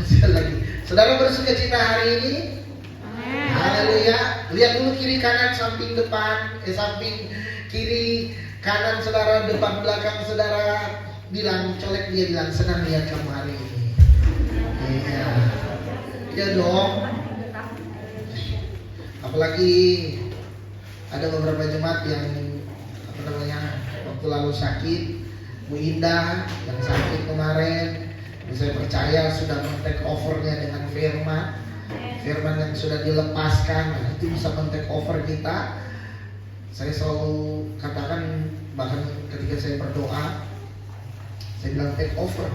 Sekali lagi. Saudara bersuka cita hari ini? Haleluya. Lihat dulu kiri kanan, samping depan, samping kiri kanan saudara, depan belakang saudara. Bilang, colek dia bilang, senang lihat kamu hari ini. Iya. Iya dong. Apalagi ada beberapa jemaat yang waktu lalu sakit, Bu Indah yang sakit kemarin, saya percaya sudah men-take over-nya dengan firman yang sudah dilepaskan. Nah, itu bisa men-take over kita. Saya selalu katakan, bahkan ketika saya berdoa, saya bilang take over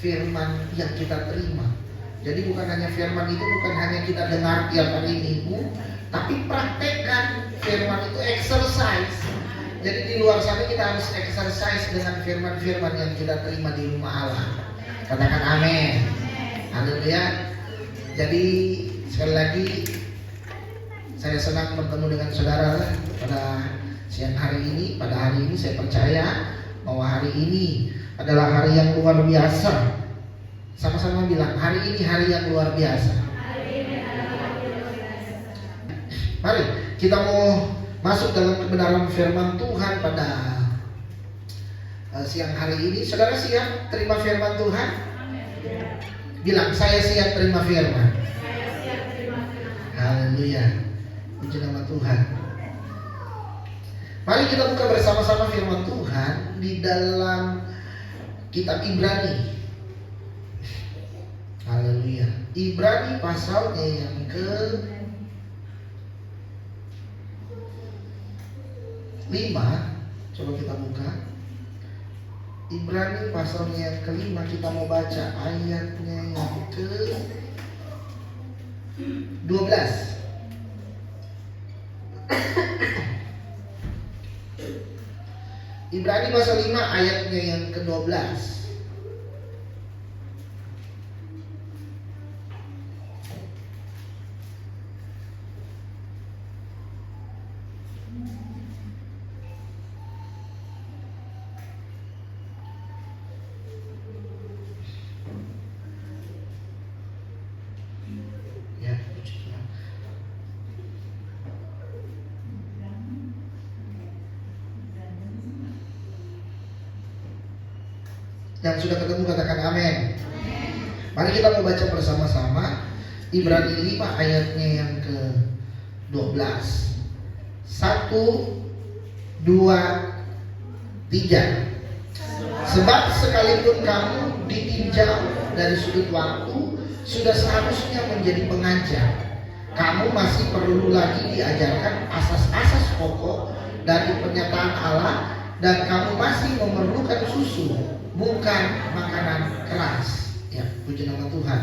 firman yang kita terima. Jadi bukan hanya firman itu, bukan hanya kita dengar tiap hari minggu, tapi praktekkan firman itu, exercise. Jadi di luar sana kita harus exercise dengan firman-firman yang kita terima di rumah Allah. Katakan amin. Haleluya. Jadi sekali lagi saya senang bertemu dengan saudara pada siang hari ini. Pada hari ini saya percaya bahwa hari ini adalah hari yang luar biasa. Sama-sama bilang, hari ini hari yang luar biasa. Mari kita mau masuk dalam kebenaran firman Tuhan pada siang hari ini. Saudara siap terima firman Tuhan? Bilang, saya siap terima firman. Haleluya. Puji nama Tuhan. Mari kita buka bersama-sama firman Tuhan di dalam kitab Ibrani. Haleluya. Ibrani pasalnya yang ke-5. Coba kita buka Ibrani pasalnya yang ke-5. Kita mau baca ayatnya yang ke-12. Ibrani pasal 5 ayatnya yang ke-12. Yang sudah ketemu katakan amin. Mari kita mau baca bersama-sama Ibrani 5 ayatnya yang ke-12. 1, 2, 3. Sebab sekalipun kamu ditinjau dari sudut waktu, sudah seharusnya menjadi pengajar. Kamu masih perlu lagi diajarkan asas-asas pokok dari pernyataan Allah, dan kamu masih memerlukan susu, bukan makanan keras. Ya, puji nama Tuhan.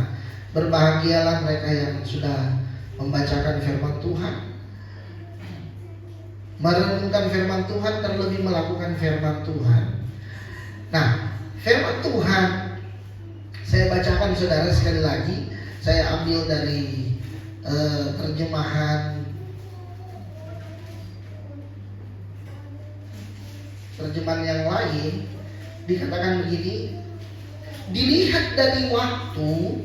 Berbahagialah mereka yang sudah membacakan firman Tuhan, merenungkan firman Tuhan, terlebih melakukan firman Tuhan. Nah, firman Tuhan saya bacakan saudara sekali lagi. Saya ambil dari terjemahan yang lain. Dikatakan begini, dilihat dari waktu,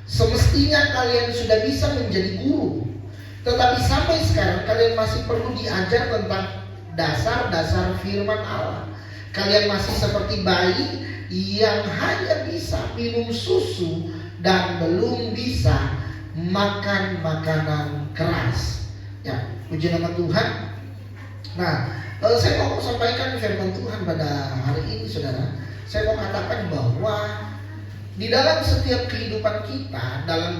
semestinya kalian sudah bisa menjadi guru, tetapi sampai sekarang kalian masih perlu diajar tentang dasar-dasar firman Allah. Kalian masih seperti bayi yang hanya bisa minum susu dan belum bisa makan makanan keras. Ya, puji nama Tuhan. Nah, saya mau sampaikan firman Tuhan pada hari ini, saudara. Saya mau katakan bahwa di dalam setiap kehidupan kita, dalam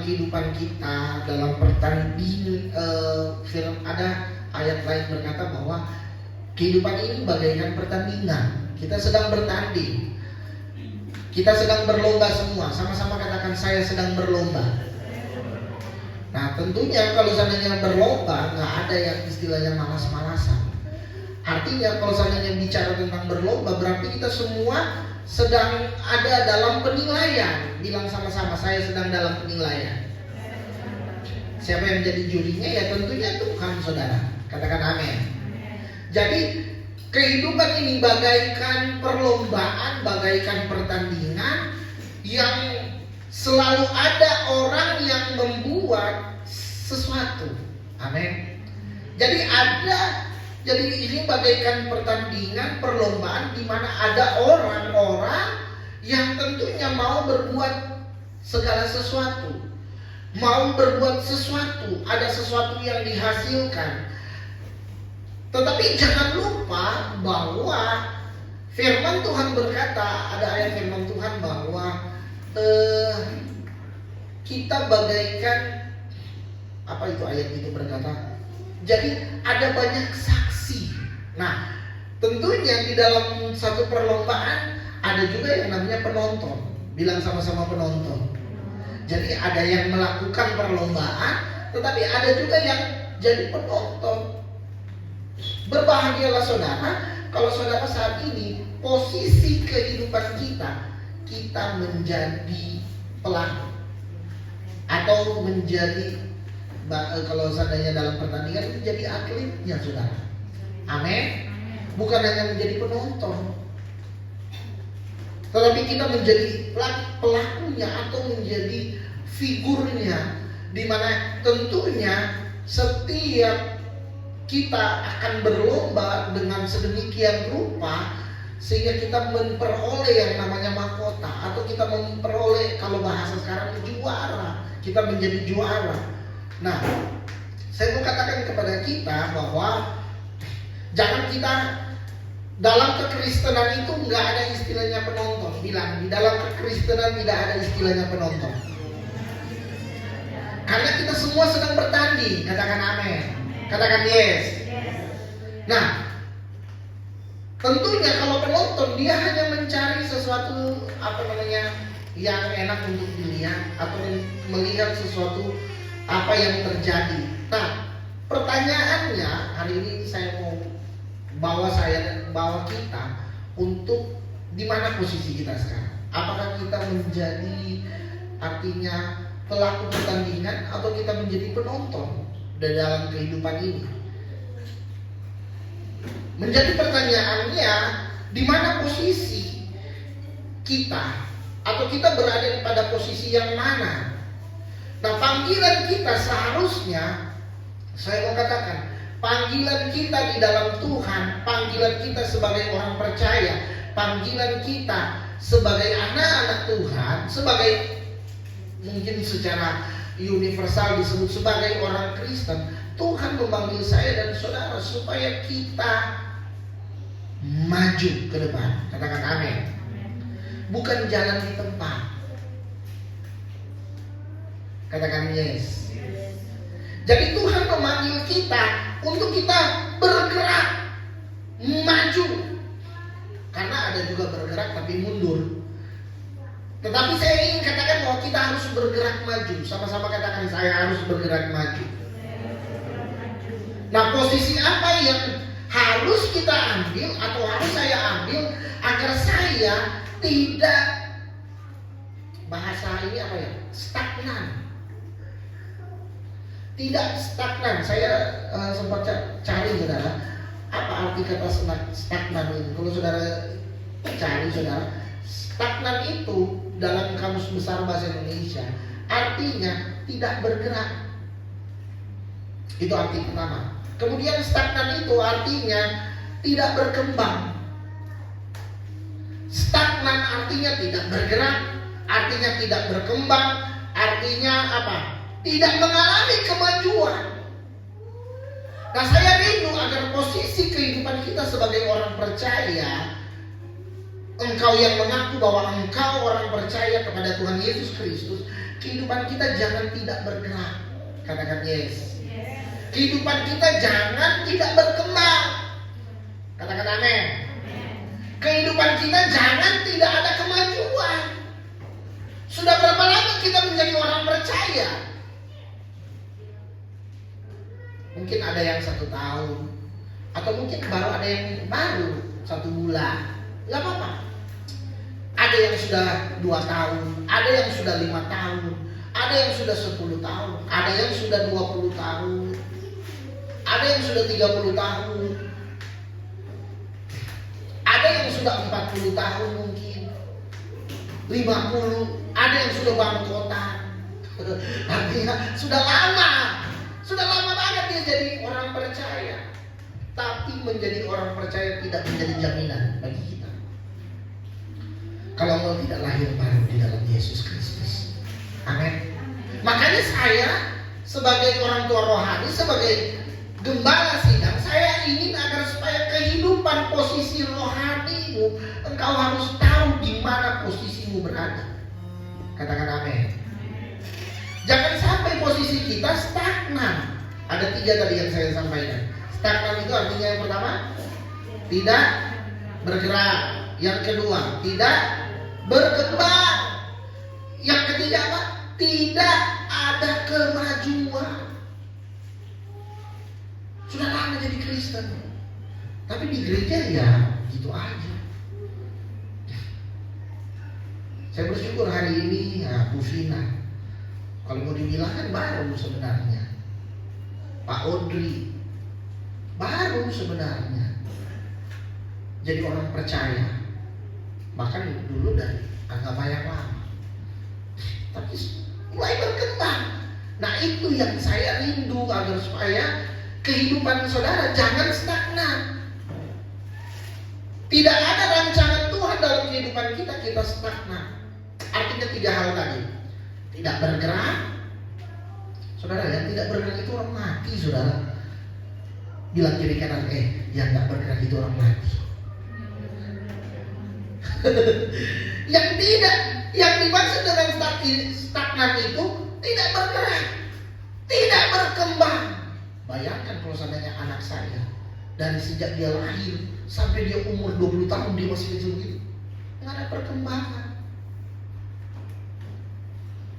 pertandingan, ada ayat lain berkata bahwa kehidupan ini bagaikan pertandingan. Kita sedang bertanding, kita sedang berlomba semua. Sama-sama katakan, saya sedang berlomba. Nah, tentunya kalau seandainya berlomba, nggak ada yang istilahnya malas-malasan. Artinya kalau seandainya bicara tentang berlomba, berarti kita semua sedang ada dalam penilaian. Bilang sama-sama, saya sedang dalam penilaian. Siapa yang menjadi jurinya? Ya tentunya Tuhan, saudara. Katakan amin. Jadi kehidupan ini bagaikan perlombaan, bagaikan pertandingan yang selalu ada orang yang membuat sesuatu. Amin. Jadi ini bagaikan pertandingan, perlombaan di mana ada orang-orang yang tentunya mau berbuat segala sesuatu, mau berbuat sesuatu, ada sesuatu yang dihasilkan. Tetapi jangan lupa bahwa firman Tuhan berkata, ada ayat firman Tuhan bahwa kita bagaikan, apa itu ayat itu berkata? Jadi ada banyak saksi. Nah, tentunya di dalam satu perlombaan ada juga yang namanya penonton. Bilang sama-sama penonton. Jadi ada yang melakukan perlombaan, tetapi ada juga yang jadi penonton. Berbahagialah saudara kalau saudara saat ini posisi kehidupan kita menjadi pelaku atau menjadi, kalau seandainya dalam pertandingan menjadi atletnya saudara. Amin. Bukan hanya menjadi penonton, tetapi kita menjadi pelakunya atau menjadi figurnya, di mana tentunya setiap kita akan berlomba dengan sedemikian rupa sehingga kita memperoleh yang namanya mahkota, atau kita memperoleh, kalau bahasa sekarang, juara. Kita menjadi juara. Nah, saya mau katakan kepada kita bahwa jangan kita, dalam kekristenan itu nggak ada istilahnya penonton. Bilang, di dalam kekristenan tidak ada istilahnya penonton. Karena kita semua sedang bertanding. Katakan amin. Katakan yes. Nah, tentunya kalau penonton dia hanya mencari sesuatu yang enak untuk dilihat atau melihat sesuatu apa yang terjadi. Nah, pertanyaannya hari ini saya mau bawa kita untuk di mana posisi kita sekarang. Apakah kita menjadi artinya pelaku pertandingan atau kita menjadi penonton dalam kehidupan ini? Menjadi pertanyaannya, di mana posisi kita, atau kita berada pada posisi yang mana? Nah, panggilan kita seharusnya, saya mau katakan, panggilan kita di dalam Tuhan, panggilan kita sebagai orang percaya, panggilan kita sebagai anak-anak Tuhan, sebagai, mungkin secara universal disebut sebagai orang Kristen, Tuhan memanggil saya dan saudara supaya kita maju ke depan. Katakan amin. Bukan jalan di tempat. Katakan yes. Jadi Tuhan memanggil kita untuk kita bergerak, maju. Karena ada juga bergerak tapi mundur. Tetapi saya ingin katakan bahwa kita harus bergerak maju. Sama-sama katakan, saya harus bergerak maju. Nah, posisi apa yang harus kita ambil atau harus saya ambil agar saya tidak, bahasa ini apa ya, stagnan. Tidak stagnan. Saya sempat cari saudara, apa arti kata stagnan ini. Kalau saudara cari saudara, stagnan itu dalam Kamus Besar Bahasa Indonesia artinya tidak bergerak. Itu arti pertama. Kemudian stagnan itu artinya tidak berkembang. Stagnan artinya tidak bergerak, artinya tidak berkembang, artinya apa? Tidak mengalami kemajuan. Nah, saya rindu agar posisi kehidupan kita sebagai orang percaya, engkau yang mengaku bahwa engkau orang percaya kepada Tuhan Yesus Kristus, kehidupan kita jangan tidak bergerak. Katakan yes. Kehidupan kita jangan tidak berkembang. Katakan amin. Kehidupan kita jangan tidak ada kemajuan. Sudah berapa lama kita menjadi orang percaya? Mungkin ada yang 1 tahun, atau mungkin baru ada yang baru 1 bulan. Gak apa-apa. Ada yang sudah 2 tahun, ada yang sudah 5 tahun, ada yang sudah 10 tahun, ada yang sudah 20 tahun, ada yang sudah 30 tahun, ada yang sudah 40 tahun mungkin, 50, Ada yang sudah bangkotan. Artinya sudah lama banget dia jadi orang percaya. Tapi menjadi orang percaya tidak menjadi jaminan bagi kita kalau engkau tidak lahir baru di dalam Yesus Kristus. Amin. Makanya saya sebagai orang tua rohani, sebagai gembala sidang, saya ingin agar supaya kehidupan posisi rohanimu, engkau harus tahu di mana posisimu berada. Katakan amin. Jangan sampai posisi kita stagnan. Ada 3 tadi yang saya sampaikan. Stagnan itu artinya yang pertama, tidak bergerak. Yang kedua, tidak berkembang. Yang ketiga apa? Tidak ada kemajuan. Sudah lama jadi Kristen, tapi di gereja ya gitu aja. Saya bersyukur hari ini ya Bu Vina, kalau mau dibilang kan baru sebenarnya. Pak Audrey baru sebenarnya jadi orang percaya, bahkan dulu dari agak banyak lama, tapi mulai berkembang. Nah itu yang saya rindu agar supaya kehidupan saudara jangan stagnan. Tidak ada rancangan Tuhan dalam kehidupan kita, kita stagnan. Artinya 3 hal tadi. Tidak bergerak. Saudara, yang tidak bergerak itu orang mati, saudara. Bilang kiri kanan, yang tidak bergerak itu orang mati. Yang dimaksud dengan stagnan itu tidak bergerak, tidak berkembang. Bayangkan kalau seandainya anak saya dari sejak dia lahir sampai dia umur 20 tahun dia masih kecil gitu, nggak ada perkembangan.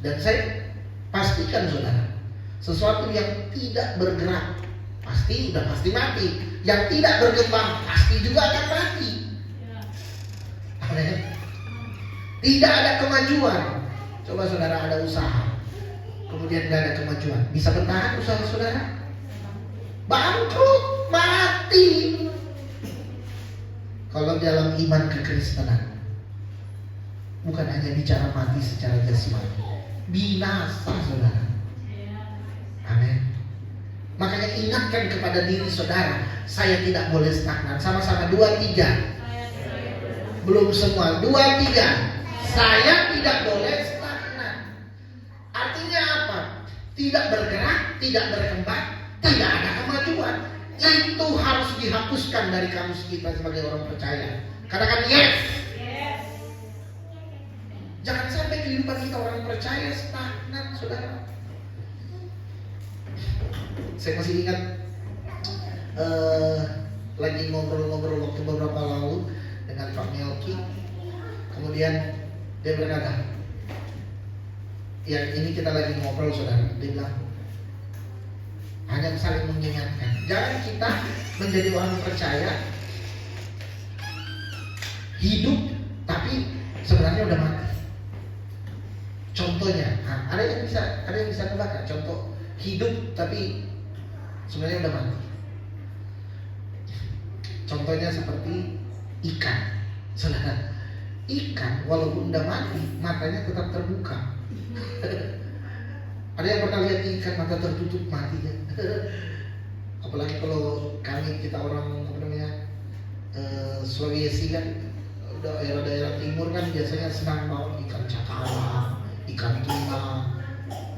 Dan saya pastikan saudara, sesuatu yang tidak bergerak pasti mati. Yang tidak berkembang pasti juga akan mati. Tidak ada kemajuan. Coba saudara ada usaha, kemudian nggak ada kemajuan, bisa bertahan usaha saudara? Bangkrut, mati. Kalau dalam iman kekristenan, bukan hanya bicara mati secara jasmani, binasa saudara. Amin. Makanya ingatkan kepada diri saudara, saya tidak boleh stagnan. Sama-sama 2, 3. Belum semua, 2, 3. Saya tidak boleh stagnan. Artinya apa? Tidak bergerak, tidak berkembang, tidak ada kemajuan. Itu harus dihapuskan dari kamus kita sebagai orang percaya. Katakan yes. Jangan sampai kehidupan kita orang percaya stagnan, saudara. Saya masih ingat lagi ngobrol-ngobrol waktu beberapa lalu dengan Pak Melki. Kemudian dia berkata, ya ini kita lagi ngobrol saudara. Dia bilang, hanya saling mengingatkan, jangan kita menjadi orang percaya hidup tapi sebenarnya udah mati. Contohnya, ada yang bisa nebak contoh hidup tapi sebenarnya udah mati. Contohnya seperti ikan, saudara. Ikan walaupun udah mati, matanya tetap terbuka. Ada yang pernah lihat ikan mata tertutup matinya? Apalagi kalau kita orang Sulawesi kan, daerah-daerah timur kan biasanya senang banget ikan cakalang, ikan tuna,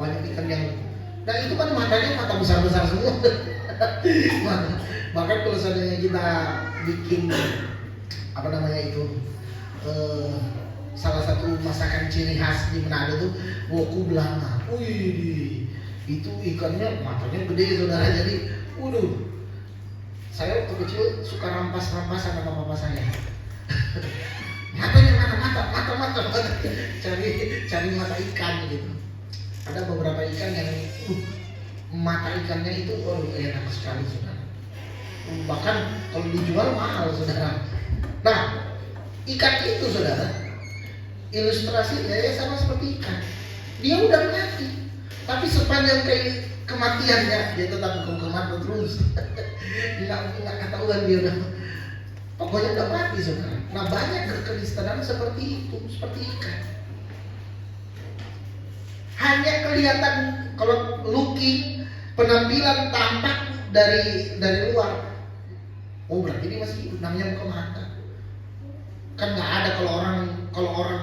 banyak ikan yang, nah itu kan matanya mata besar-besar semua. Bahkan kalau seandainya kita bikin salah satu masakan ciri khas di Manado tuh woku belanga. Wih, itu ikannya matanya gede saudara. Jadi, saya waktu kecil suka rampas-rampasan sama papa saya. Matanya mata, cari mata ikan gitu. Ada beberapa ikan yang mata ikannya itu enak sekali saudara. Bahkan kalau dijual mahal saudara. Nah, ikan itu saudara, ilustrasinya ya sama seperti ikan. Dia udah mati, tapi sepanjang kematiannya dia tetap mati terus. Nggak ketahuan dia udah, pokoknya udah mati saudara. Nah banyak kekristenan seperti itu, seperti ikan. hanya kelihatan kalau looking, penampilan tampak dari luar. Oh berarti dia masih hidup, namanya buka mata. Kan nggak ada kalau orang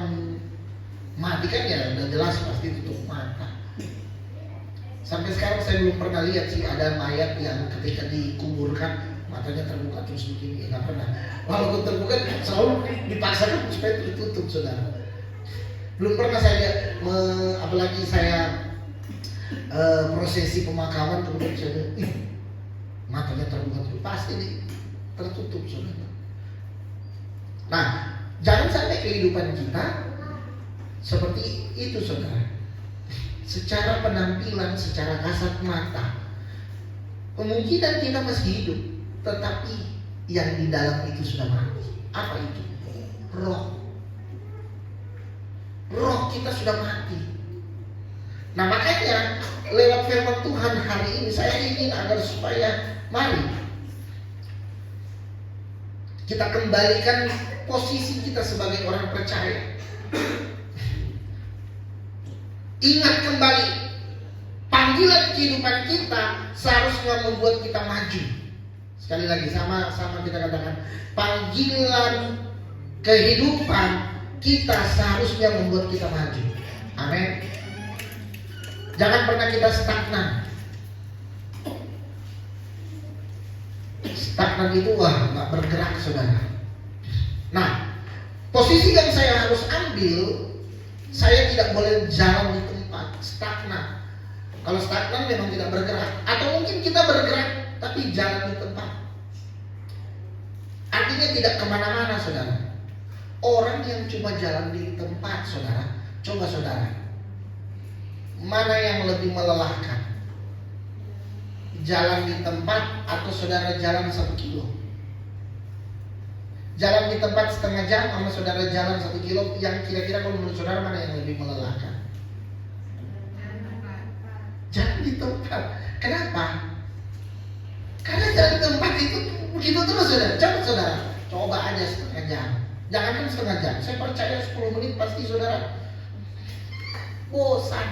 mati kan ya udah jelas pasti tutup mata. Sampai sekarang saya belum pernah lihat sih ada mayat yang ketika dikuburkan matanya terbuka terus begini, nggak pernah. Walaupun terbuka selalu dipaksakan supaya tertutup, saudara. Belum pernah saya lihat, apalagi saya prosesi pemakaman kemudian saya lihat, matanya terbuka terus, pasti tertutup, saudara. Nah, jangan sampai kehidupan kita seperti itu, saudara. Secara penampilan, secara kasat mata, kemungkinan kita masih hidup, tetapi yang di dalam itu sudah mati. Apa itu? Roh kita sudah mati. Nah makanya lewat firman Tuhan hari ini saya ingin agar supaya mari kita kembalikan posisi kita sebagai orang percaya. Ingat kembali panggilan kehidupan kita seharusnya membuat kita maju. Sekali lagi sama kita katakan, panggilan kehidupan kita seharusnya membuat kita maju. Amin. Jangan pernah kita stagnan. Stagnan itu nggak bergerak, saudara. Nah, posisi yang saya harus ambil, saya tidak boleh jalan di tempat stagnan. Kalau stagnan memang tidak bergerak, atau mungkin kita bergerak tapi jalan di tempat. Artinya tidak kemana-mana, saudara. Orang yang cuma jalan di tempat, saudara, coba saudara, mana yang lebih melelahkan? Jalan di tempat atau saudara jalan 1 kilo? Jalan di tempat setengah jam sama saudara jalan 1 kilo, yang kira-kira kalau menurut saudara mana yang lebih melelahkan? Jalan di tempat. Kenapa? Karena jalan di tempat itu begitu terus, saudara. Coba aja setengah jam. Jangankan setengah jam, saya percaya 10 menit pasti saudara bosan.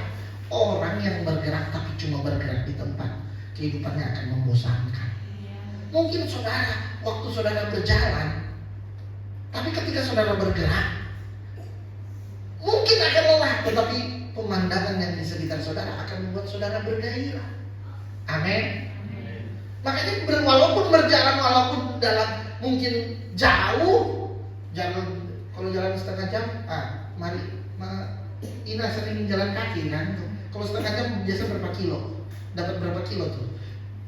Orang yang bergerak tapi cuma bergerak di tempat, kehidupannya akan membosankan. Mungkin saudara, waktu saudara berjalan, tapi ketika saudara bergerak, mungkin akan lelah, tetapi pemandangan yang di sekitar saudara akan membuat saudara bergairah. Amin. Makanya walaupun berjalan, walaupun dalam mungkin jauh, jalan, kalau jalan setengah jam, mari, Ina sering jalan kaki kan. Kalau setengah jam biasa berapa kilo? Dapat berapa kilo tuh?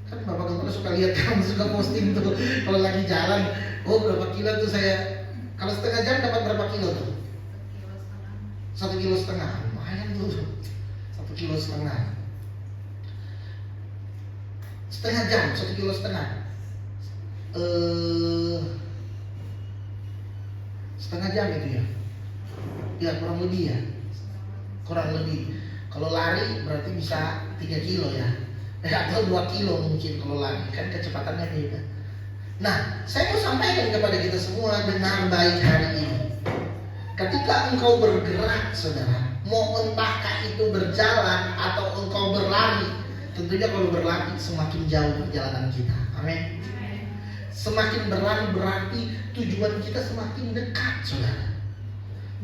Kan Bapak Gembala suka lihat, kamu suka posting tuh kalau lagi jalan, oh berapa kilo tuh saya. Kalau setengah jam dapat berapa kilo tuh? 1,5 kilo. Lumayan tuh, 1,5 kilo. Setengah jam, 1,5 kilo. Setengah jam itu ya? Ya kurang lebih ya. Kurang lebih. Kalau lari berarti bisa 3 kilo ya. Atau 2 kilo mungkin kalau lari. Kan kecepatannya beda. Nah, saya mau sampaikan kepada kita semua dengan baik hari ini. Ketika engkau bergerak, saudara, mau entahkah itu berjalan atau engkau berlari, tentunya kalau berlari semakin jauh perjalanan kita. Amin. Semakin berlari berarti tujuan kita semakin dekat, saudara.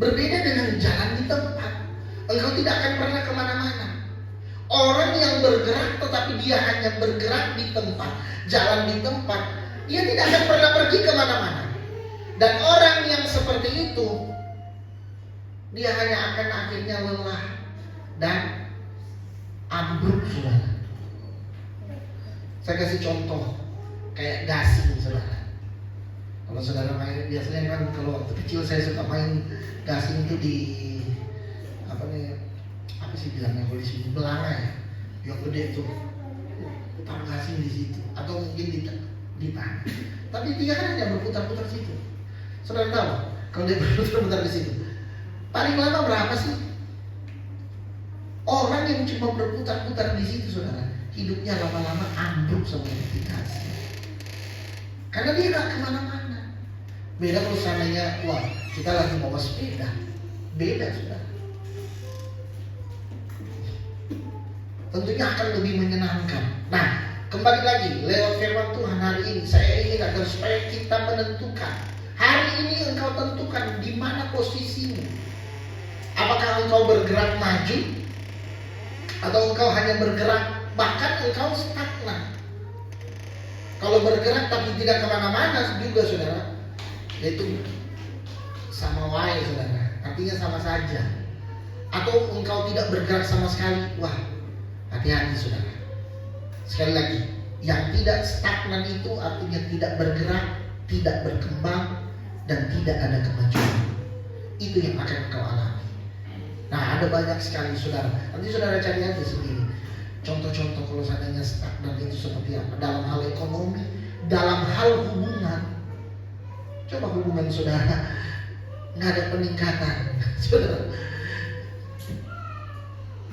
Berbeda dengan jalan di tempat, engkau tidak akan pernah kemana-mana. Orang yang bergerak tetapi dia hanya bergerak di tempat, jalan di tempat, dia tidak akan pernah pergi kemana-mana. Dan orang yang seperti itu, dia hanya akan akhirnya lelah dan ambruk, saudara. Saya kasih contoh kayak gasing, saudara. Kalau saudara main, biasanya kan kalau waktu kecil saya suka main gasing itu di apa sih bilangnya kalau di sini, belanga ya, yang gede tuh, taruh gasing di situ atau mungkin di tanah. Tapi dia kan hanya berputar-putar situ. Saudara tahu kalau dia berputar-putar di situ, paling lama berapa sih? Orang yang cuma berputar-putar di situ, saudara, hidupnya lama-lama ambruk sama gasing. Karena dia gak kemana-mana. Beda kalau seandainya, wah kita lagi bawa sepeda, beda, saudara. tentunya akan lebih menyenangkan. Nah, kembali lagi lewat firman Tuhan hari ini saya ingin agar supaya kita menentukan. Hari ini engkau tentukan di mana posisimu. Apakah engkau bergerak maju atau engkau hanya bergerak bahkan engkau stagnan. Kalau bergerak tapi tidak kemana-mana juga saudara, itu sama wae saudara, artinya sama saja. Atau engkau tidak bergerak sama sekali, wah hati-hati saudara. Sekali lagi, yang tidak stagnan itu artinya tidak bergerak, tidak berkembang, dan tidak ada kemajuan. Itu yang akan engkau alami. Nah, ada banyak sekali saudara. Nanti saudara cari aja sendiri. Contoh-contoh kalau seandainya stagnan itu seperti apa. Dalam hal ekonomi, dalam hal hubungan. Coba hubungan saudara nggak ada peningkatan. Saudara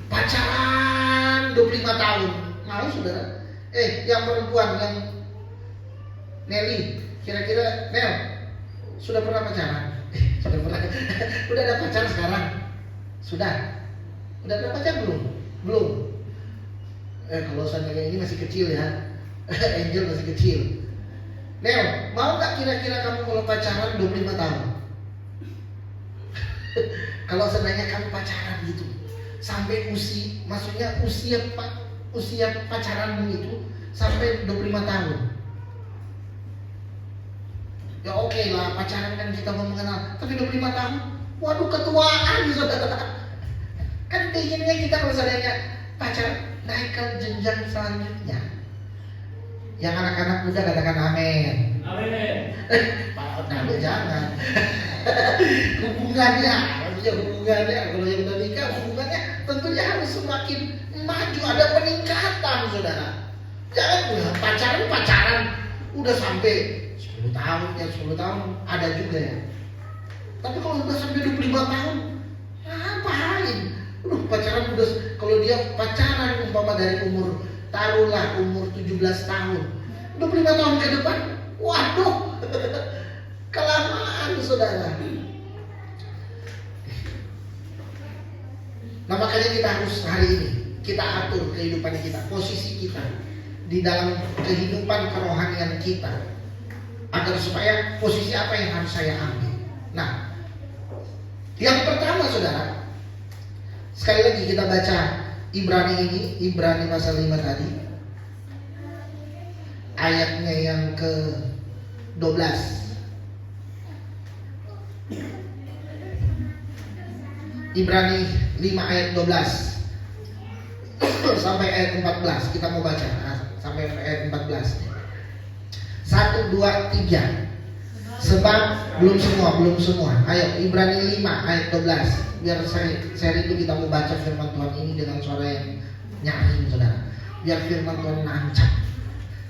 pacaran 25 tahun. Mau saudara? Yang perempuan yang Nelly, kira-kira Nel sudah pernah pacaran? Sudah pernah. Udah ada pacar sekarang? Sudah. Udah ada pacar belum? Belum. Kalau seandainya ini masih kecil ya. Angel masih kecil. Nel, mau gak kira-kira kamu kalau pacaran 25 tahun? Kalau seandainya kamu pacaran gitu sampai maksudnya usia pacaranmu itu sampai 25 tahun. Ya oke lah, pacaran kan kita mau mengenal. Tapi 25 tahun, waduh ketuaan saudara. Kan pengennya kita kalau seandainya pacaran naik ke jenjang selanjutnya. Yang anak-anak muda katakan amin. Amin. Nah, jangan. Hubungannya kalau yang udah nikah hubungannya tentunya harus semakin maju, ada peningkatan saudara. Jangan pacaran udah sampai 10 tahun ya 10 tahun ada juga ya. Tapi kalau udah sampai 25 tahun ngapain? Pacaran udah, kalau dia pacaran umpama dari taruhlah umur 17 tahun 25 tahun ke depan, waduh kelamaan saudara. Nah makanya kita harus hari ini kita atur kehidupan kita, posisi kita di dalam kehidupan kerohanian kita, agar supaya posisi apa yang harus saya ambil. Nah yang pertama saudara, sekali lagi kita baca Ibrani pasal 5 tadi, ayatnya yang ke-12. Ibrani 5 ayat 12 sampai ayat 14. Kita mau baca sampai ayat 14. 1, 2, 3. Sebab belum semua. Ayo Ibrani 5 ayat 12. Biar saya itu kita mau baca firman Tuhan ini dengan suara yang nyaring saudara. Biar firman Tuhan nancap.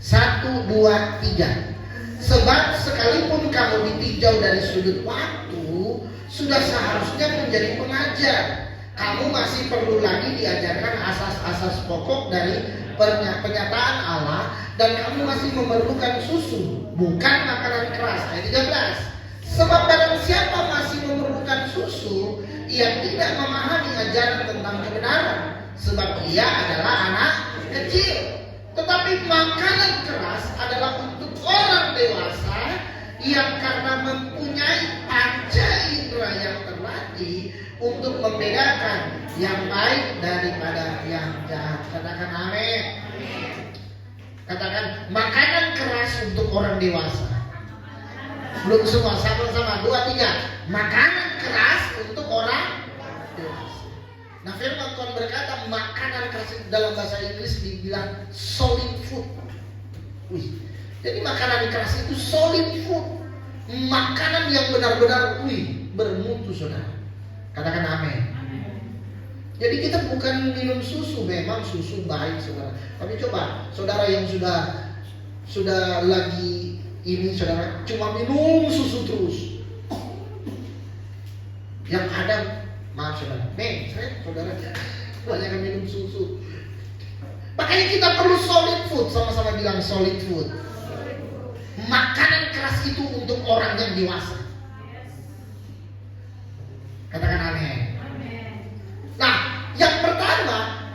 1, 2, 3. Sebab sekalipun kamu ditinjau dari sudut waktu, sudah seharusnya menjadi pengajar. Kamu masih perlu lagi diajarkan asas-asas pokok dari penyataan Allah, dan kamu masih memerlukan susu, bukan makanan keras. Ayat 13. Sebab barang siapa masih memerlukan susu, ia tidak memahami ajaran tentang kebenaran, sebab ia adalah anak kecil. Tetapi makanan keras adalah untuk orang dewasa yang karena mempunyai panca indera yang terlatih untuk membedakan yang baik daripada yang jahat. Katakan amin. Katakan makanan keras untuk orang dewasa. Belum semua, sama-sama 2, 3. Makanan keras untuk orang dewasa. Nah firman Tuhan berkata makanan keras dalam bahasa Inggris dibilang solid food. Jadi makanan keras itu solid food, makanan yang benar-benar bermutu saudara. Katakan amin. Jadi kita bukan minum susu, memang susu baik saudara. Tapi coba saudara yang sudah lagi ini saudara cuma minum susu terus, yang ada maaf saudara, saudara banyak yang minum susu. Makanya kita perlu solid food, sama-sama bilang solid food. Makanan keras itu untuk orang yang dewasa. Katakan amin. Nah, yang pertama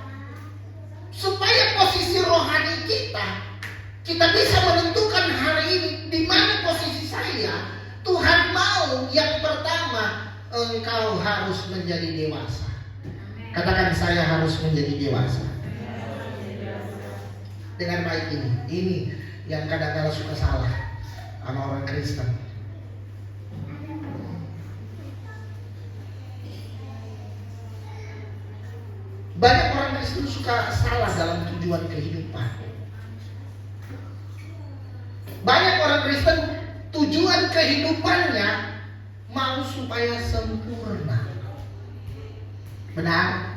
kita bisa menentukan hari ini di mana posisi saya. Tuhan mau yang pertama, engkau harus menjadi dewasa. Katakan, saya harus menjadi dewasa. Dengan baik ini yang kadang-kadang suka salah sama orang Kristen. Banyak orang Kristen suka salah dalam tujuan kehidupan. Banyak orang Kristen tujuan kehidupannya mau supaya sempurna. Benar?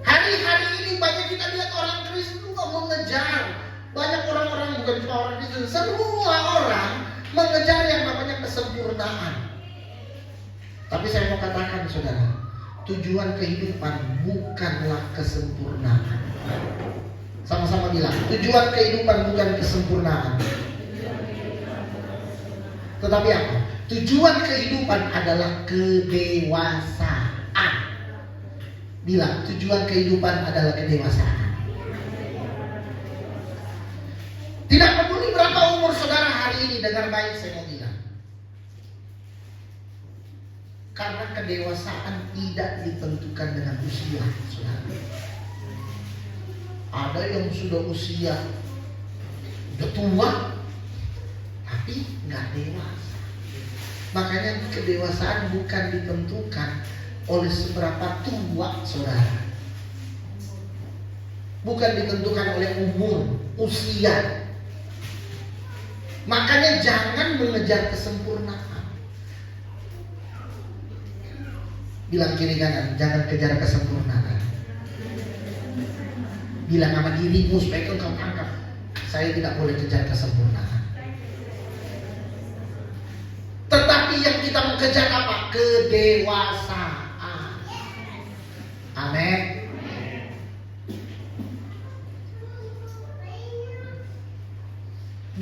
Hari-hari ini banyak kita lihat orang Kristen mengejar. Banyak orang-orang, bukan cuma orang Kristen, semua orang mengejar yang namanya kesempurnaan. Tapi saya mau katakan, saudara, tujuan kehidupan bukanlah kesempurnaan. Sama-sama bilang, tujuan kehidupan bukan kesempurnaan. Tetapi apa? Tujuan kehidupan adalah kedewasaan. Bilang, tujuan kehidupan adalah kedewasaan. Tidak peduli berapa umur saudara hari ini, dengar baik saya mau bilang. Karena kedewasaan tidak ditentukan dengan usia, saudara. Ada yang sudah usia udah tua, tapi nggak dewasa. Makanya kedewasaan bukan ditentukan oleh seberapa tua saudara, bukan ditentukan oleh umur, usia. Makanya jangan mengejar kesempurnaan. Bilang kiri kanan, jangan kejar kesempurnaan. Bilang sama dirimu supaya engkau tangkap, saya tidak boleh kejar kesempurnaan. Tetapi yang kita mau kejar apa? Kedewasaan. Amin.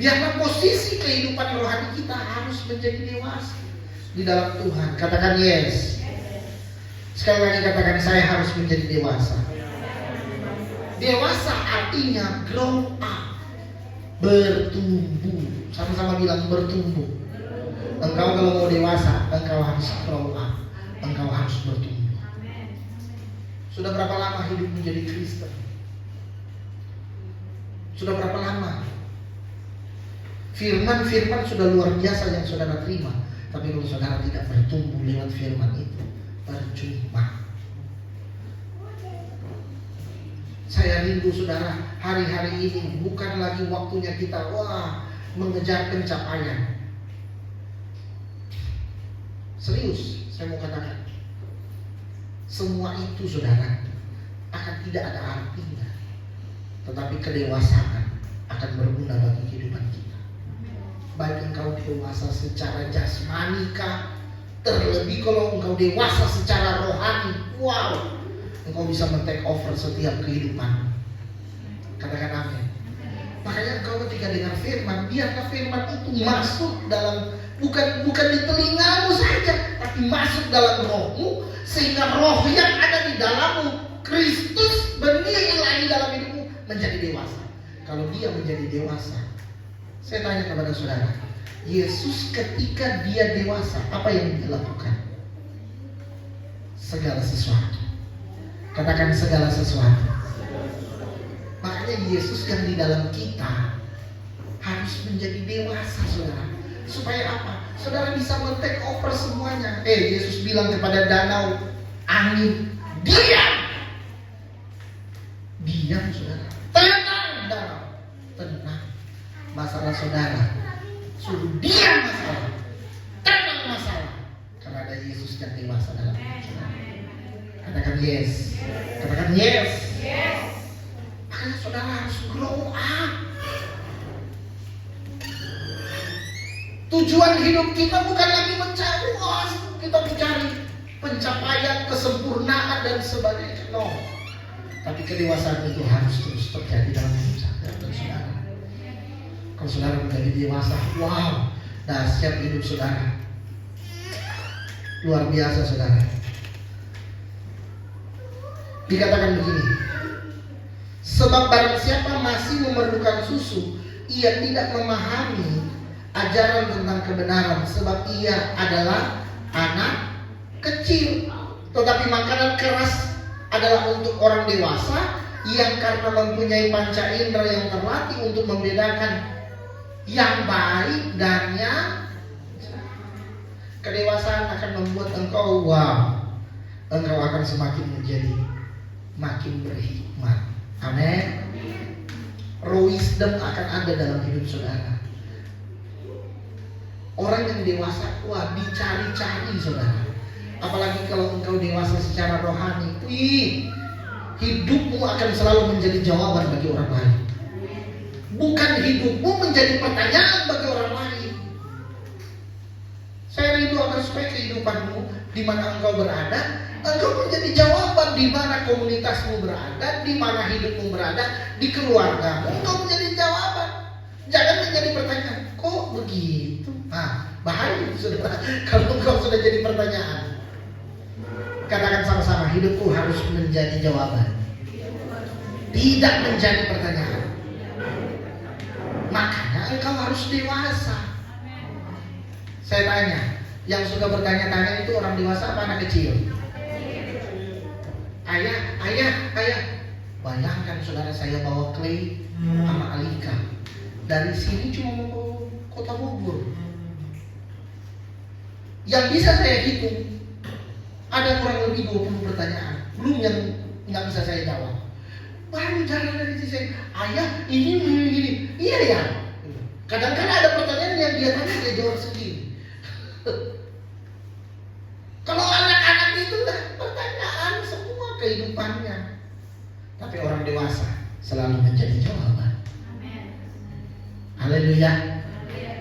Biarlah posisi kehidupan rohani kita harus menjadi dewasa di dalam Tuhan. Katakan yes. Sekali lagi katakan, saya harus menjadi dewasa. Dewasa artinya grow up, bertumbuh. Sama-sama bilang bertumbuh. Engkau kalau mau dewasa, engkau harus grow up, engkau harus bertumbuh. Sudah berapa lama hidup menjadi Kristen? Sudah berapa lama? Firman-firman sudah luar biasa yang saudara terima, tapi kalau saudara tidak bertumbuh lewat firman itu, percuma. Saya rindu saudara, hari-hari ini bukan lagi waktunya kita mengejar pencapaian. Serius, saya mau katakan, semua itu saudara akan tidak ada artinya. Tetapi kedewasaan akan berguna bagi kehidupan kita. Baik engkau dewasa secara jasmani kah, terlebih kalau engkau dewasa secara rohani, engkau bisa men-take over setiap kehidupan. Katakan amin. Makanya engkau ketika dengar firman, biarlah firman itu masuk dalam, bukan di telingamu saja, tapi masuk dalam rohmu, sehingga roh yang ada di dalammu, Kristus bernilai dalam hidupmu, menjadi dewasa. Kalau dia menjadi dewasa, saya tanya kepada saudara, Yesus ketika dia dewasa, apa yang dia lakukan? Segala sesuatu. Katakan segala sesuatu. Makanya Yesus yang di dalam kita harus menjadi dewasa, saudara. Supaya apa? Saudara bisa men-take over semuanya. Yesus bilang kepada danau, angin, diam. Diam, saudara. Tenang, danau. Tenang. Masalah saudara, suruh diam masalah. Tenang masalah. Karena ada Yesus yang dewasa dalam hidup saudara. Katakan yes. Katakan yes. Makanya saudara harus grow up. Tujuan hidup kita bukan lagi mencari, kita mencari pencapaian, kesempurnaan dan sebagainya. No. Tapi kedewasaan itu harus terus terjadi dalam hidup saya dan saudara. Kalau saudara menjadi dewasa, dahsyat hidup saudara. Luar biasa saudara. Dikatakan begini, sebab barang siapa masih memerlukan susu, ia tidak memahami ajaran tentang kebenaran, sebab ia adalah anak kecil. Tetapi makanan keras adalah untuk orang dewasa, yang karena mempunyai panca indera yang terlatih untuk membedakan yang baik dan yang jahat. Kedewasaan akan membuat engkau engkau akan semakin menjadi makin berhikmat. Amin. Raw wisdom akan ada dalam hidup saudara. Orang yang dewasa, dicari-cari saudara. Apalagi kalau engkau dewasa secara rohani, hidupmu akan selalu menjadi jawaban bagi orang lain. Bukan hidupmu menjadi pertanyaan bagi orang lain. Saya rindu akan supaya kehidupanmu di mana engkau berada, engkau menjadi jawaban di mana komunitasmu berada, di mana hidupmu berada, di keluarga. Engkau menjadi jawaban. Jangan menjadi pertanyaan. Kok begitu? Bahaya saudara kalau engkau sudah jadi pertanyaan. Katakan sama-sama, hidupku harus menjadi jawaban, tidak menjadi pertanyaan. Makanya engkau harus dewasa. Saya tanya, yang suka bertanya-tanya itu orang dewasa apa anak kecil? Ayah. Bayangkan saudara, saya bawa Clay sama Alika dari sini cuma mau ke Kota Bogor. Yang bisa saya hitung ada kurang lebih 20 pertanyaan, belum yang nggak bisa saya jawab. Baru jalan dari sini saya, ayah ini. Iya ya. Kadang-kadang ada pertanyaan yang dia tanya dia jawab sendiri. Kalau anak-anak itu pertanyaan semua kehidupannya. Tapi orang dewasa selalu menjadi jawaban. Haleluya.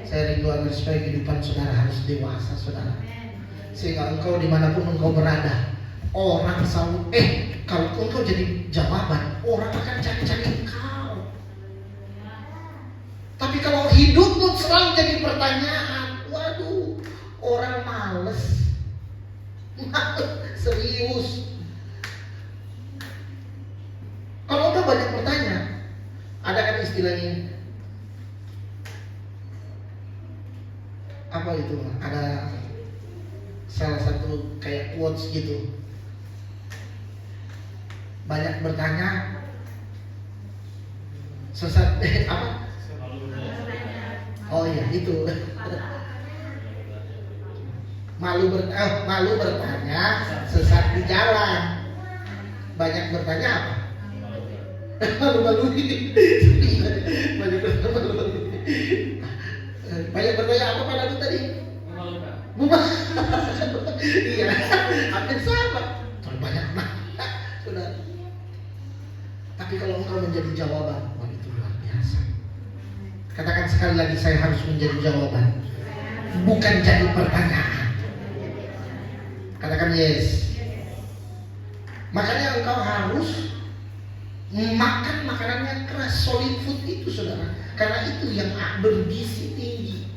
Saya rindu agar supaya kehidupan saudara harus dewasa saudara. Sehingga engkau dimanapun engkau berada, orang selalu kalau engkau jadi jawaban, orang akan cari-cari engkau. Tapi kalau hidupmu selalu jadi pertanyaan, orang males. Serius. Kalau engkau banyak bertanya, ada kan istilahnya apa itu? Ada salah satu kayak quotes gitu. Banyak bertanya, sesat apa? Oh iya itu. Malu bertanya, sesat di jalan. Banyak bertanya apa? Malu-maluin. Banyak bertanya apa pada tadi? Iya, hampir sama. Banyak nanya, saudara. Tapi kalau engkau menjadi jawaban, itu luar biasa. Katakan sekali lagi, saya harus menjadi jawaban, bukan jadi pertanyaan. Katakan yes. Makanya engkau harus makan makanan yang keras, solid food itu saudara. Karena itu yang bergizi tinggi.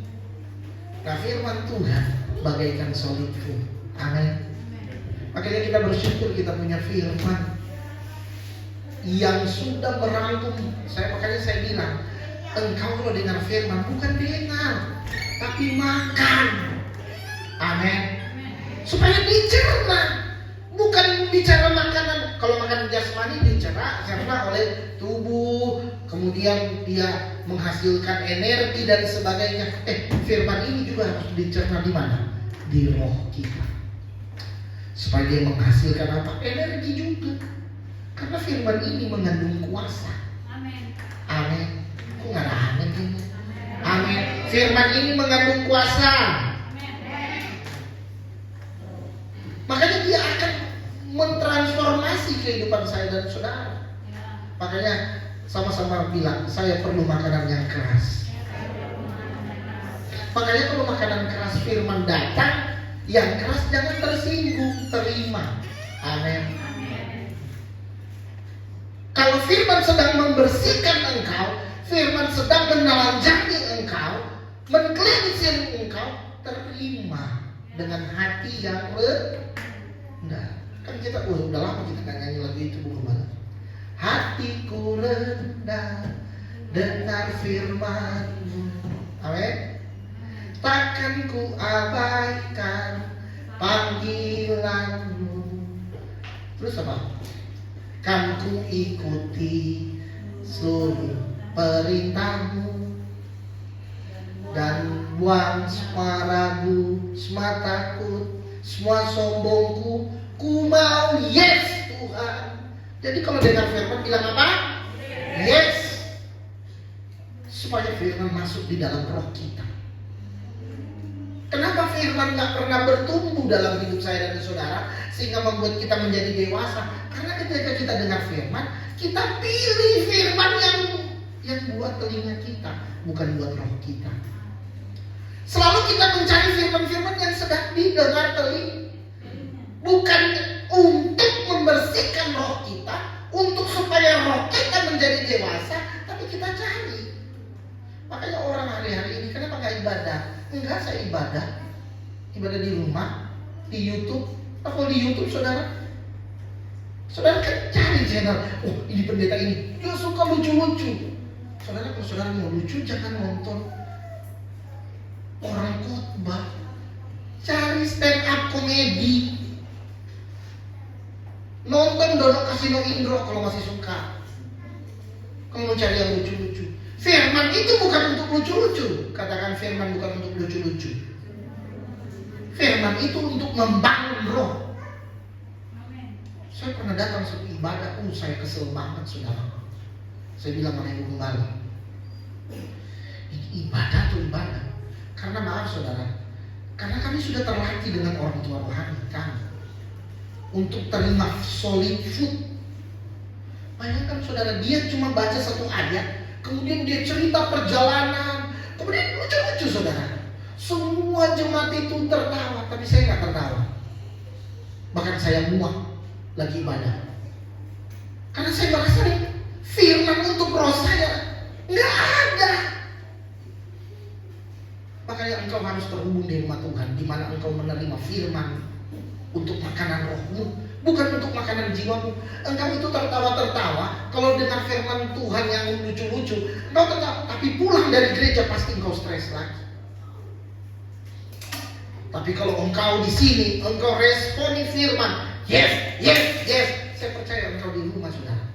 Nah, firman Tuhan bagaikan solid food. Amin. Makanya kita bersyukur kita punya firman yang sudah merangkum. Makanya saya bilang, engkau kalau dengar firman bukan dengar, tapi makan. Amin. Supaya dicerna. Bukan bicara makanan. Kalau makan jasmani dicerna oleh tubuh, kemudian dia menghasilkan energi dan sebagainya. Firman ini juga harus dicerna di mana? Di roh kita. Supaya dia menghasilkan apa? Energi juga. Karena firman ini mengandung kuasa. Amin. Amin. Kok nggak ada amin ini? Amin. Firman ini mengandung kuasa. Makanya dia akan mentransformasi kehidupan saya dan saudara. Makanya sama-sama bilang, saya perlu makanan yang keras. Makanya kalau makanan keras firman datang, yang keras jangan tersinggung, terima. Amin. Kalau firman sedang membersihkan engkau, firman sedang menelanjangi engkau, mengkleansing engkau, terima dengan hati yang rendah. Kan kita udah lama kita nggak nyanyi lagu itu, Bu Gembala. Hatiku rendah dengar firman-Mu. Amin. Takkan ku abaikan panggilan-Mu. Terus apa? Kan ku ikuti seluruh perintah-Mu dan buang semua ragu, semua takut, semua sombongku. Ku mau yes Tuhan. Jadi kalau dengar firman bilang apa? Yes. Supaya firman masuk di dalam roh kita. Kenapa firman gak pernah bertumbuh dalam hidup saya dan saudara sehingga membuat kita menjadi dewasa? Karena ketika kita dengar firman, kita pilih firman yang buat telinga kita, bukan buat roh kita. Selalu kita mencari firman-firman yang sedang didengar telinga, bukan untuk membersihkan roh kita, untuk supaya roh kita menjadi dewasa, tapi kita cari. Makanya orang hari-hari ini kenapa gak ibadah? Enggak, saya ibadah di rumah, di YouTube. Kalau di YouTube saudara kan cari channel. Oh, ini pendeta ini, dia suka lucu-lucu. Saudara, kalau saudara mau lucu jangan nonton orang khotbah, cari stand up komedi. Nonton Dono Kasino Indro kalau masih suka. Kalau mau cari yang lucu-lucu. Firman itu bukan untuk lucu-lucu. Katakan firman bukan untuk lucu-lucu. Firman itu untuk membangun roh. Saya pernah datang satu ibadah, saya kesel banget saudara. Saya bilang sama Ibu Gembala, ibadah tuh ibadah. Karena maaf saudara, karena kami sudah terlatih dengan orang tua rohani kami untuk terima solid food. Bayangkan saudara, dia cuma baca satu ayat, kemudian dia cerita perjalanan, kemudian lucu-lucu saudara. Semua jemaat itu tertawa, tapi saya nggak tertawa. Bahkan saya muak lagi ibadah. Karena saya merasa nih, firman untuk roh saya nggak ada. Makanya engkau harus terhubung di rumah Tuhan, di mana engkau menerima firman untuk makanan rohmu, bukan untuk makanan jiwamu. Engkau itu tertawa-tertawa kalau dengar firman Tuhan yang lucu-lucu, engkau tertawa, tapi pulang dari gereja pasti engkau stres lagi. Tapi kalau engkau di sini, engkau responi firman, yes, yes, yes, saya percaya engkau di rumah saudara,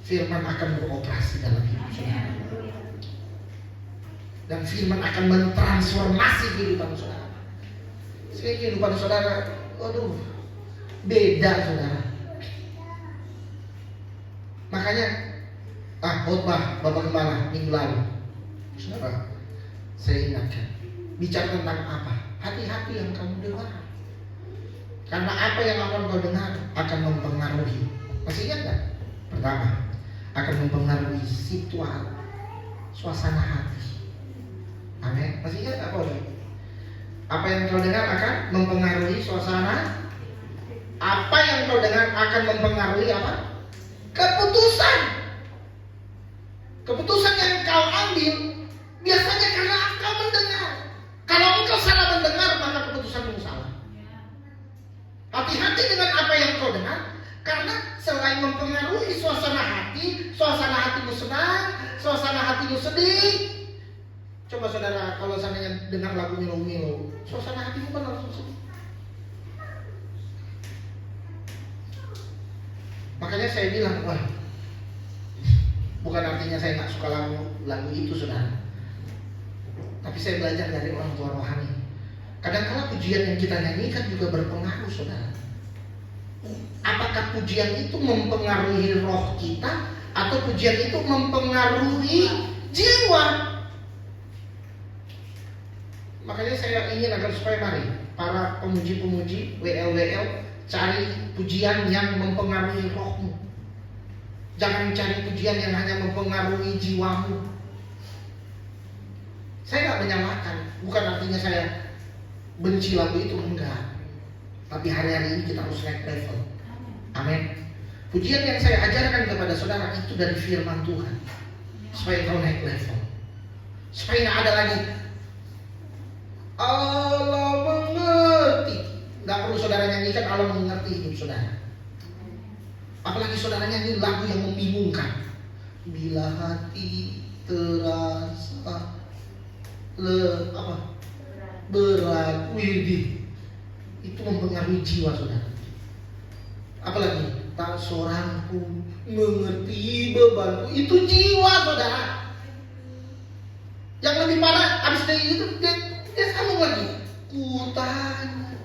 firman akan beroperasi dalam hidup saudara. Dan firman akan mentransformasi kehidupan saudara. Sehingga kehidupan saudara, waduh, beda saudara. Makanya, khotbah Bapak Gembala minggu lalu, saudara, saya ingatkan, bicara tentang apa? Hati-hati yang kamu dengar. Karena apa yang akan kau dengar akan mempengaruhi. Masih ingat gak? Pertama, akan mempengaruhi situasi, suasana hati. Amin. Masih ingat apa? Apa yang kau dengar akan mempengaruhi suasana. Apa yang kau dengar akan mempengaruhi apa? Keputusan. Keputusan yang kau ambil biasanya karena engkau mendengar. Kalau engkau salah mendengar, maka keputusanmu salah. Hati-hati dengan apa yang kau dengar, karena selain mempengaruhi suasana hatimu senang, suasana hatimu sedih. Coba saudara, kalau seandainya dengar lagu Milo-Milo, suasana hatimu kan langsung sedih. Makanya saya bilang, wah, bukan artinya saya nggak suka lagu itu saudara. Tapi saya belajar dari orang tua rohani. Kadang-kala pujian yang kita nyanyikan juga berpengaruh saudara. Apakah pujian itu mempengaruhi roh kita, atau pujian itu mempengaruhi jiwa? Makanya saya ingin agar supaya mari para pemuji-pemuji WL cari pujian yang mempengaruhi rohmu. Jangan cari pujian yang hanya mempengaruhi jiwamu. Saya nggak menyalahkan, bukan artinya saya benci lagu itu, enggak. Tapi hari-hari ini kita harus naik level. Amin. Pujian yang saya ajarkan kepada saudara itu dari firman Tuhan, supaya kau naik level, supaya nggak ada lagi Allah mengerti. Nggak perlu saudara nyanyikan, Allah mengerti hidup saudara. Apalagi saudara nyanyi lagu yang membingungkan. Bila hati terasa berat, widih, itu mempengaruhi jiwa saudara. Apalagi tak seorang pun mengerti bebanku, itu jiwa saudara. Yang lebih parah, abis dari itu dia sambung lagi. Ku tanya.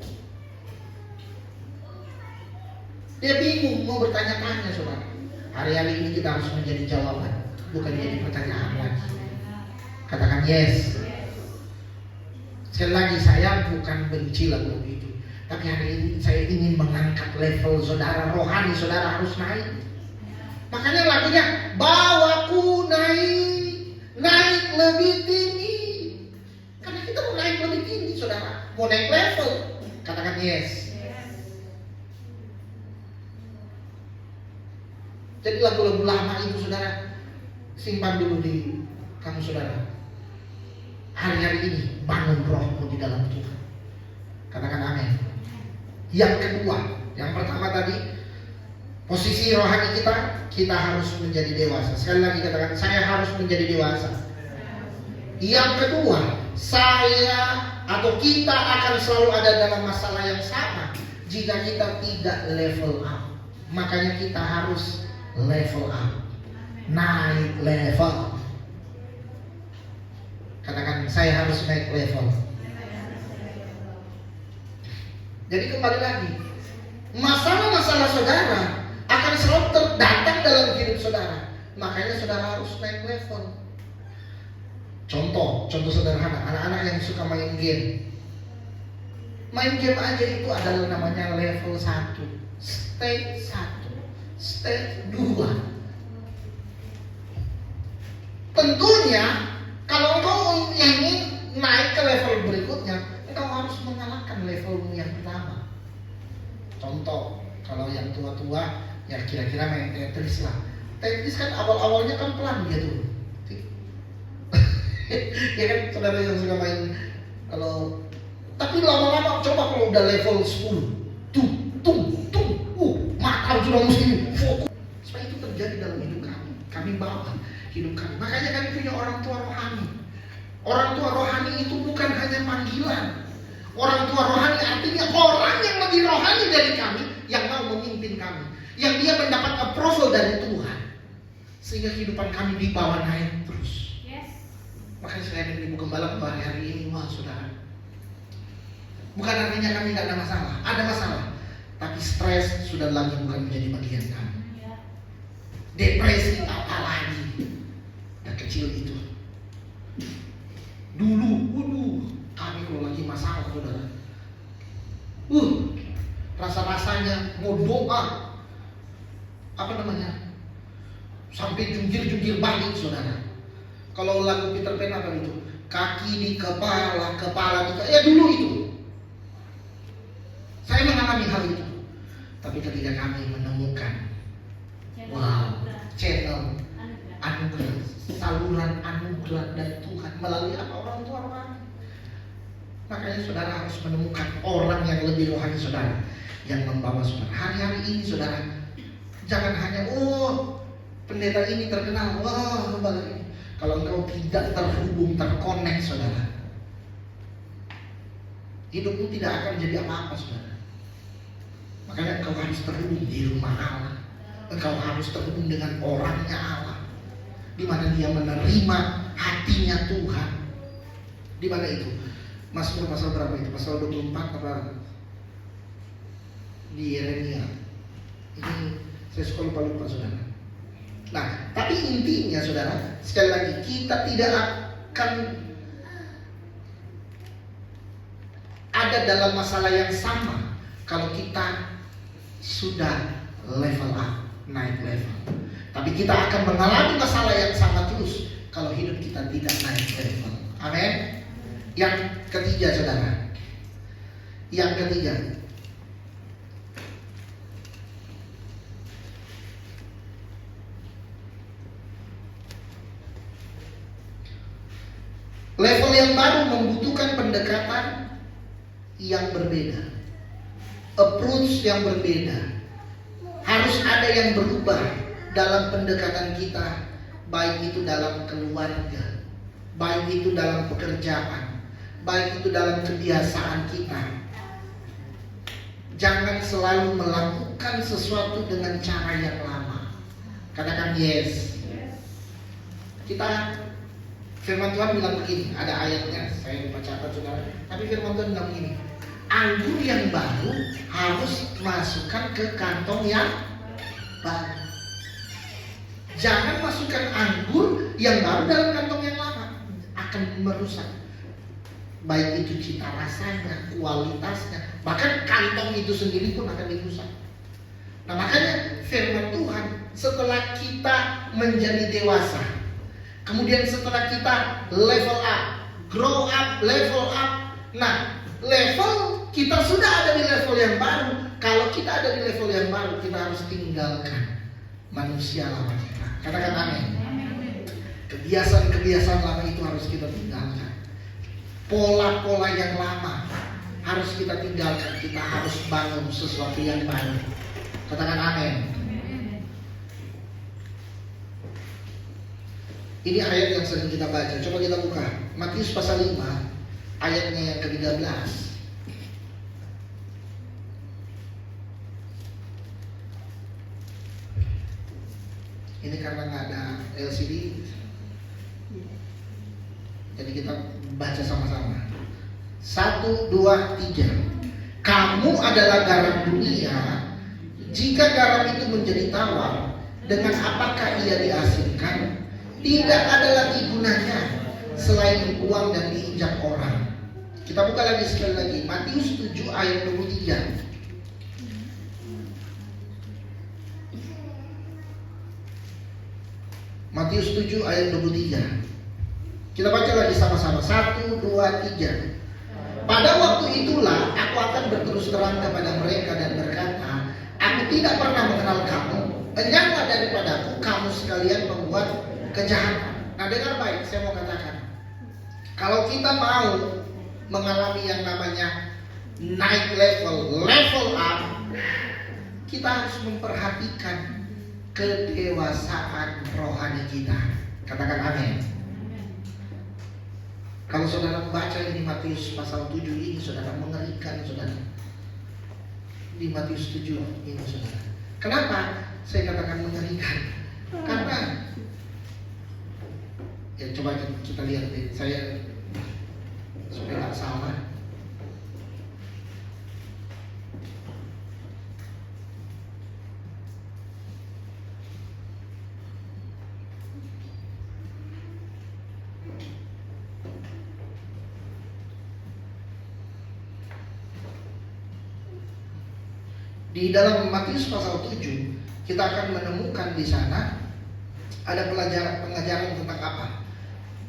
Dia bingung mau bertanya-tanya saudara. Hari-hari ini kita harus menjadi jawaban, bukan jadi pertanyaan lagi. Katakan yes. Sekali lagi, saya bukan benci lagu itu, tapi hari ini saya ingin mengangkat level saudara rohani. Saudara harus naik. Makanya lagunya bawaku naik lebih tinggi. Karena kita mau naik lebih tinggi saudara, mau naik level. Katakan yes. Jadi lagu-lagu lama itu saudara simpan dulu di kamu saudara. Hari-hari ini bangun rohmu di dalam Tuhan. Katakan amin. Yang kedua, yang pertama tadi posisi rohani kita harus menjadi dewasa. Sekali lagi katakan, saya harus menjadi dewasa. Yang kedua, saya atau kita akan selalu ada dalam masalah yang sama jika kita tidak level up. Makanya kita harus level up, naik level. Katakan, saya harus naik level. Jadi kembali lagi, masalah-masalah saudara akan selalu terdatang dalam hidup saudara. Makanya saudara harus naik level. Contoh sederhana, anak-anak yang suka main game. Main game aja itu adalah namanya level 1, stage 1, stage 2. Tentunya kalau engkau ingin naik ke level berikutnya, engkau harus mengalahkan levelmu yang pertama. Contoh, kalau yang tua-tua ya kira-kira main Tetris lah. Tetris kan awal-awalnya kan pelan dia tuh. Ya kan saudara yang suka main, tapi lama-lama coba kalau udah level 10, mata sudah mesti fokus. Supaya itu terjadi dalam hidup kami bawa hidup kami. Makanya kami punya orang tua rohani. Orang tua rohani itu bukan hanya panggilan. Orang tua rohani artinya orang yang lebih rohani dari kami, yang mau memimpin kami, yang dia mendapat approval dari Tuhan, sehingga kehidupan kami dibawa naik terus. Makanya saya dan Ibu Gembala hari ini, wah saudara, bukan artinya kami tidak ada masalah, ada masalah, tapi stres sudah lagi bukan menjadi bagian kami. Depresi apalagi, yang kecil itu. Dulu, kami kalau lagi masalah saudara, rasa-rasanya mau doa, sampai jungkir-jungkir balik saudara. Kalau lagu Peter Pan apa itu? Kaki di kepala di kepala. Ya dulu itu. Saya mengalami hal itu. Tapi ketika kami menemukan channel anugerah, saluran anugerah dari Tuhan melalui orang tua rohani. Makanya saudara harus menemukan orang yang lebih rohani saudara, yang membawa saudara. Hari-hari ini saudara, jangan hanya pendeta ini terkenal, gembala ini. Kalau engkau tidak terhubung, terkonek saudara, hidupmu tidak akan jadi apa-apa saudara. Makanya engkau harus terhubung di rumah Allah. Engkau harus terhubung dengan orangnya Allah, di mana dia menerima hatinya Tuhan. Di mana itu? Mazmur pasal berapa itu? Pasal 24 apa? Di Yeremia. Ini saya suka lupa saudara. Nah, tapi intinya saudara, sekali lagi, kita tidak akan ada dalam masalah yang sama kalau kita sudah level up, naik level. Tapi kita akan mengalami masalah yang sama terus kalau hidup kita tidak naik level. Amin. Yang ketiga saudara, level yang baru membutuhkan pendekatan yang berbeda. approach yang berbeda. Harus ada yang berubah dalam pendekatan kita, baik itu dalam keluarga, baik itu dalam pekerjaan, baik itu dalam kebiasaan kita. Jangan selalu melakukan sesuatu dengan cara yang lama. Katakan yes. Kita, firman Tuhan bilang begini, ada ayatnya, saya lupa catat saudara. Tapi firman Tuhan bilang begini, anggur yang baru harus masukkan ke kantong yang baru. Jangan masukkan anggur yang baru dalam kantong yang lama, akan merusak. Baik itu cita rasanya, kualitasnya, bahkan kantong itu sendiri pun akan dirusak. Nah makanya firman Tuhan, setelah kita menjadi dewasa, kemudian setelah kita level up, grow up, level up. Nah, level kita sudah ada di level yang baru. Kalau kita ada di level yang baru, kita harus tinggalkan manusia lama kita. Katakan amin. Kebiasaan-kebiasaan lama itu harus kita tinggalkan. Pola-pola yang lama harus kita tinggalkan. Kita harus bangun sesuatu yang baru. Katakan amin. Ini ayat yang sering kita baca. Coba kita buka Matius pasal 5 ayatnya yang ke-13. Ini karena nggak ada LCD, jadi kita baca sama-sama. 1, 2, 3. Kamu adalah garam dunia. Jika garam itu menjadi tawar, dengan apakah ia diasinkan? Tidak ada lagi gunanya selain dibuang dan diinjak orang. Kita buka lagi sekali lagi Matius 7 ayat 23. Matius 7 ayat 23. Kita baca lagi sama-sama. 1, 2, 3. Pada waktu itulah aku akan berterus terang kepada mereka dan berkata, aku tidak pernah mengenal kamu. Enyahlah daripadaku kamu sekalian membuat kejahatan. Nah dengar baik, saya mau katakan, kalau kita mau mengalami yang namanya naik level up, kita harus memperhatikan kedewasaan rohani kita. Katakan amin. Kalau saudara membaca ini Matius pasal 7 ini, saudara mengerikan saudara. Di Matius 7 ini saudara. Kenapa saya katakan mengerikan? Karena ya coba kita lihat deh, saya supaya nggak salah. Di dalam Matius pasal 7 kita akan menemukan di sana ada pengajaran tentang apa?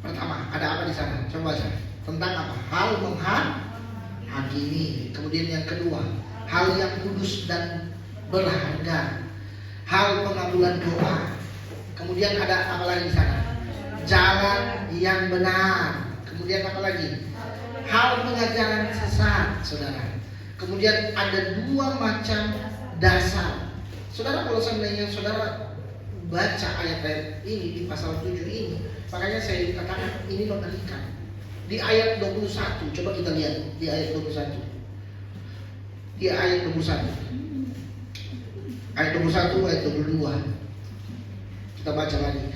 Pertama, ada apa di sana? Coba baca. Tentang apa? Hal menghakimi. Kemudian yang kedua, hal yang kudus dan berharga. Hal pengabulan doa. Kemudian ada apa lagi di sana? Jalan yang benar. Kemudian apa lagi? Hal pengajaran sesat, saudara. Kemudian ada 2 macam dasar. Saudara, kalau seandainya saudara baca ayat-ayat ini di pasal 7 ini, makanya saya katakan ini mengerikan. Di ayat 21, coba kita lihat di ayat 21. Di ayat 21. Ayat 21, ayat 22. Kita baca lagi.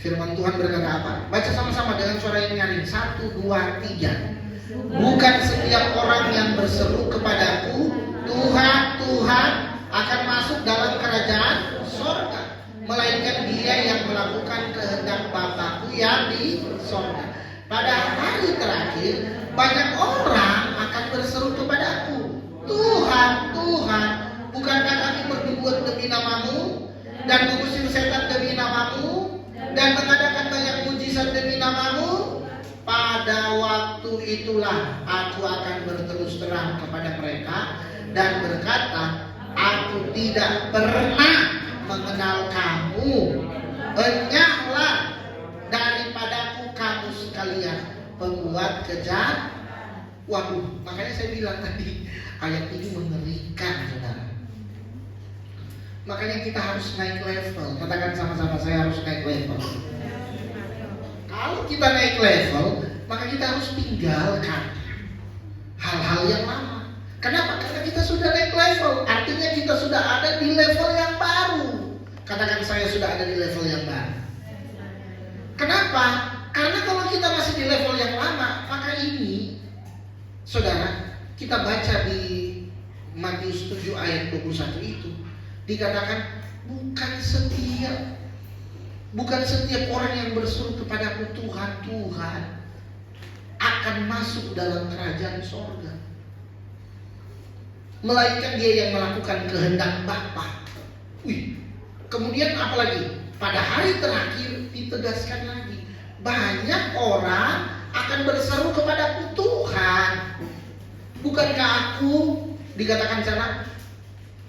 Firman Tuhan berkata apa? Baca sama-sama dengan suara yang nyaring. 1, 2, 3. Bukan setiap orang yang berseru kepadaku, Tuhan, Tuhan, akan masuk dalam kerajaan sorga, melainkan dia yang melakukan kehendak Bapa-Ku yang di sorga. Pada hari terakhir, banyak orang akan berseru kepadaku, Tuhan, Tuhan, bukankah kami bernubuat demi namamu, dan mengusir setan demi namamu, dan mengadakan banyak mujizat demi namamu? Pada waktu itulah aku akan berterus terang kepada mereka dan berkata, aku tidak pernah mengenal kamu. Enyahlah daripadaku kamu sekalian pembuat kejahatan. Waduh, makanya saya bilang tadi ayat ini mengerikan, saudara. Makanya kita harus naik level. Katakan sama-sama, saya harus naik level. Kalau kita naik level, maka kita harus tinggalkan hal-hal yang lama. Kenapa? Karena kita sudah naik level. Artinya kita sudah ada di level yang baru. Katakan, saya sudah ada di level yang baru. Kenapa? Karena kalau kita masih di level yang lama, maka ini, saudara, kita baca di Matius 7 ayat 21 itu dikatakan bukan setiap orang yang berseru kepadaku Tuhan, Tuhan akan masuk dalam kerajaan sorga, melainkan dia yang melakukan kehendak Bapa. Kemudian apalagi? Pada hari terakhir ditegaskan lagi, banyak orang akan berseru kepadaku Tuhan. Bukankah aku, dikatakan sana,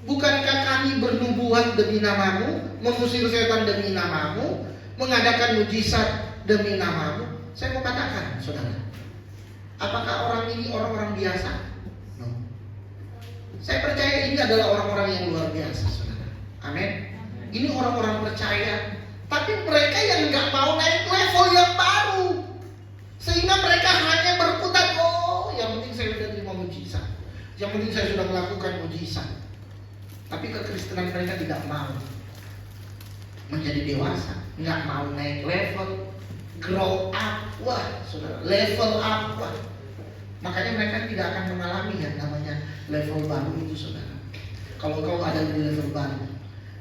bukankah kami bernubuat demi namamu, mengusir setan demi namamu, mengadakan mujizat demi namamu? Saya mau katakan, saudara, apakah orang ini orang-orang biasa? No. Saya percaya ini adalah orang-orang yang luar biasa, saudara. Amin. Ini orang-orang percaya, tapi mereka yang nggak mau naik level yang baru, sehingga mereka hanya berkutat, oh, yang penting saya sudah terima mujizat, yang penting saya sudah melakukan mujizat. Tapi kekristenan mereka tidak mau menjadi dewasa, nggak mau naik level, grow up, wah, saudara, level up, wah. Makanya mereka tidak akan mengalami yang namanya level baru itu, saudara. Kalau kau ada di level baru,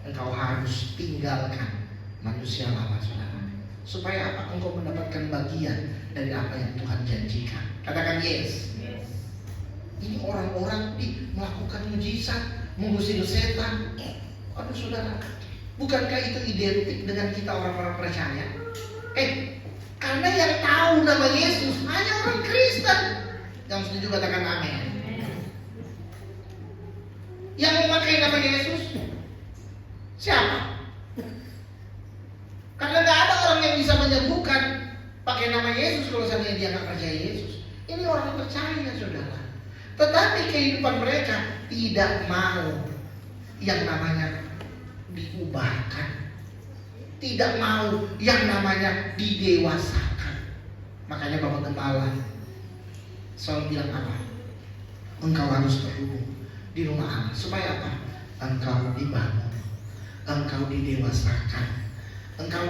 engkau harus tinggalkan manusia lama, saudara. Supaya apa? Engkau mendapatkan bagian dari apa yang Tuhan janjikan. Katakan yes. Ini orang-orang melakukan mujizat, mengusir setan. Aduh, saudara, bukankah itu identik dengan kita orang-orang percaya? Karena yang tahu nama Yesus hanya orang Kristen. Yang setuju katakan amin. Yang memakai nama Yesus siapa? Karena gak ada orang yang bisa menyembuhkan pakai nama Yesus kalau seandainya dia gak percaya Yesus. Ini orang yang percaya, saudara. Tetapi kehidupan mereka tidak mau yang namanya diubahkan, tidak mau yang namanya didewasakan. Makanya Bapak Gembala selalu bilang apa? Engkau harus berhubung di rumah Allah. Supaya apa? Engkau dibangun, engkau didewasakan, engkau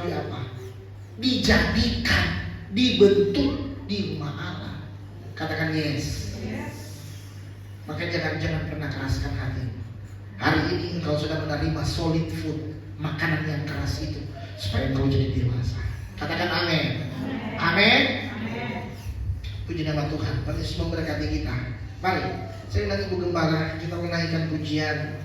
dijadikan, dibentuk di rumah Allah. Katakan yes. Maka jangan pernah keraskan hati. Hari ini engkau sudah menerima solid food, makanan yang keras itu, supaya engkau jadi dewasa. Katakan amin. Amin. Puji nama Tuhan. Tuhan Yesus memberkati kita. Mari, saya dan Ibu Gembala, kita menaikkan pujian